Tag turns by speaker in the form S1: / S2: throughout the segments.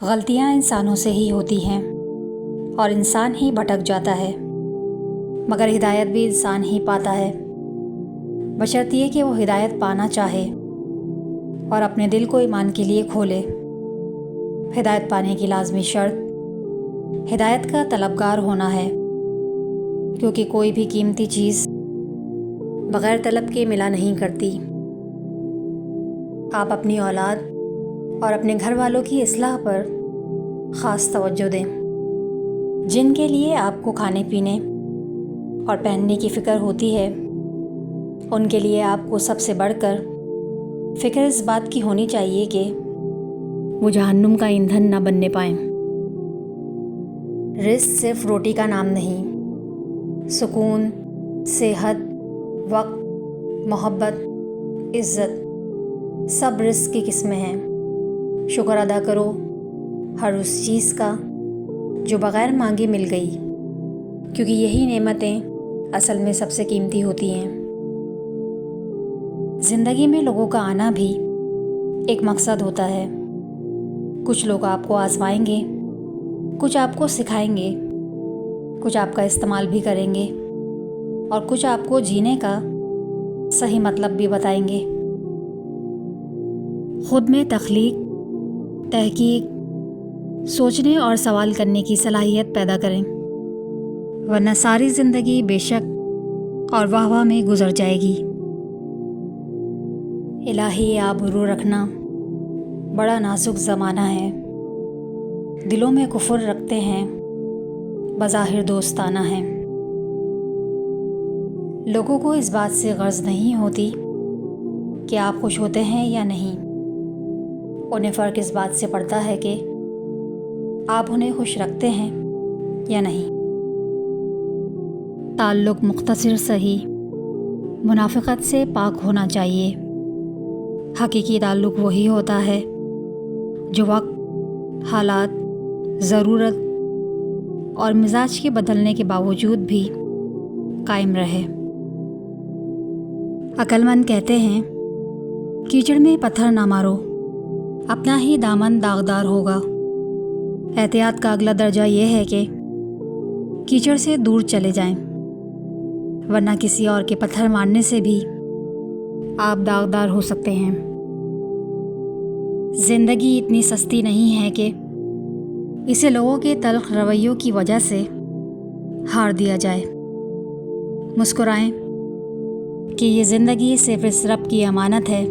S1: غلطیاں انسانوں سے ہی ہوتی ہیں اور انسان ہی بھٹک جاتا ہے، مگر ہدایت بھی انسان ہی پاتا ہے، بشرطیے کہ وہ ہدایت پانا چاہے اور اپنے دل کو ایمان کے لیے کھولے۔ ہدایت پانے کی لازمی شرط ہدایت کا طلبگار ہونا ہے، کیونکہ کوئی بھی قیمتی چیز بغیر طلب کے ملا نہیں کرتی۔ آپ اپنی اولاد اور اپنے گھر والوں کی اصلاح پر خاص توجہ دیں۔ جن کے لیے آپ کو کھانے پینے اور پہننے کی فکر ہوتی ہے، ان کے لیے آپ کو سب سے بڑھ کر فکر اس بات کی ہونی چاہیے کہ وہ جہنم کا ایندھن نہ بننے پائیں۔ رزق صرف روٹی کا نام نہیں، سکون، صحت، وقت، محبت، عزت، سب رزق کی قسمیں ہیں۔ شکر ادا کرو ہر اس چیز کا جو بغیر مانگے مل گئی، کیونکہ یہی نعمتیں اصل میں سب سے قیمتی ہوتی ہیں۔ زندگی میں لوگوں کا آنا بھی ایک مقصد ہوتا ہے۔ کچھ لوگ آپ کو آزمائیں گے، کچھ آپ کو سکھائیں گے، کچھ آپ کا استعمال بھی کریں گے اور کچھ آپ کو جینے کا صحیح مطلب بھی بتائیں گے۔ خود میں تخلیق، تحقیق، سوچنے اور سوال کرنے کی صلاحیت پیدا کریں، ورنہ ساری زندگی بے شک اور واہ واہ میں گزر جائے گی۔ الہی آبرو رکھنا بڑا نازک زمانہ ہے۔ دلوں میں کفر رکھتے ہیں، بظاہر دوستانہ ہیں۔ لوگوں کو اس بات سے غرض نہیں ہوتی کہ آپ خوش ہوتے ہیں یا نہیں، انہیں فرق اس بات سے پڑتا ہے کہ آپ انہیں خوش رکھتے ہیں یا نہیں۔ تعلق مختصر صحیح منافقت سے پاک ہونا چاہیے۔ حقیقی تعلق وہی ہوتا ہے جو وقت، حالات، ضرورت اور مزاج کے بدلنے کے باوجود بھی قائم رہے۔ عقل مند کہتے ہیں، کیچڑ میں پتھر نہ مارو، اپنا ہی دامن داغدار ہوگا۔ احتیاط کا اگلا درجہ یہ ہے کہ کیچڑ سے دور چلے جائیں، ورنہ کسی اور کے پتھر مارنے سے بھی آپ داغدار ہو سکتے ہیں۔ زندگی اتنی سستی نہیں ہے کہ اسے لوگوں کے تلخ رویوں کی وجہ سے ہار دیا جائے۔ مسکرائیں کہ یہ زندگی صرف اس رب کی امانت ہے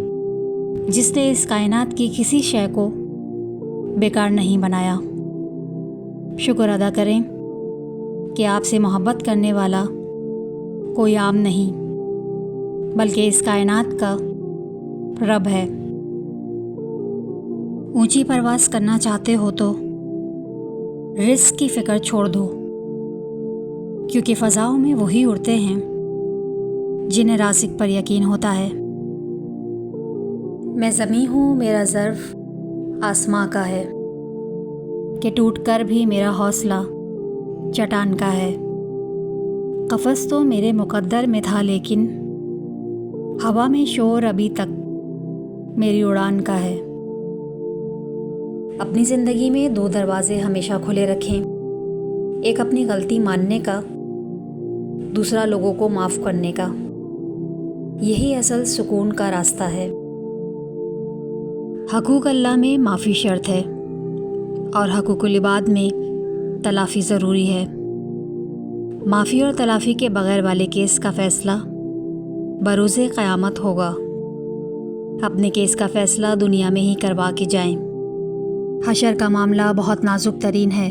S1: جس نے اس کائنات کی کسی شے کو بیکار نہیں بنایا۔ شکر ادا کریں کہ آپ سے محبت کرنے والا کوئی عام نہیں، بلکہ اس کائنات کا رب ہے۔ اونچی پرواز کرنا چاہتے ہو تو رزق کی فکر چھوڑ دو، کیونکہ فضاؤں میں وہی اڑتے ہیں جنہیں رازق پر یقین ہوتا ہے۔ میں زمیں ہوں، میرا ظرف آسماں کا ہے، کہ ٹوٹ کر بھی میرا حوصلہ چٹان کا ہے۔ قفس تو میرے مقدر میں تھا، لیکن ہوا میں شور ابھی تک میری اڑان کا ہے۔ اپنی زندگی میں دو دروازے ہمیشہ کھلے رکھیں، ایک اپنی غلطی ماننے کا، دوسرا لوگوں کو معاف کرنے کا۔ یہی اصل سکون کا راستہ ہے۔ حقوق اللہ میں معافی شرط ہے اور حقوق العباد میں تلافی ضروری ہے۔ معافی اور تلافی کے بغیر والے کیس کا فیصلہ بروز قیامت ہوگا۔ اپنے کیس کا فیصلہ دنیا میں ہی کروا کے جائیں۔ حشر کا معاملہ بہت نازک ترین ہے۔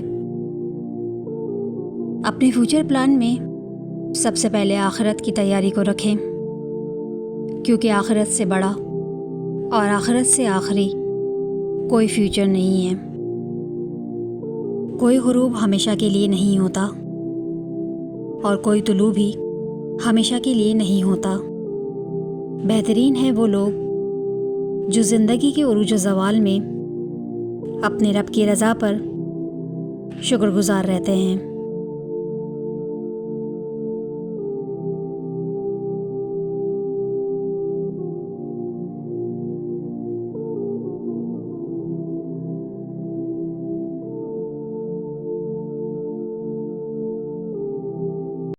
S1: اپنے فیوچر پلان میں سب سے پہلے آخرت کی تیاری کو رکھیں، کیونکہ آخرت سے بڑا اور آخرت سے آخری کوئی فیوچر نہیں ہے۔ کوئی غروب ہمیشہ کے لیے نہیں ہوتا اور کوئی طلوع بھی ہمیشہ کے لیے نہیں ہوتا۔ بہترین ہے وہ لوگ جو زندگی کے عروج و زوال میں اپنے رب کی رضا پر شکر گزار رہتے ہیں۔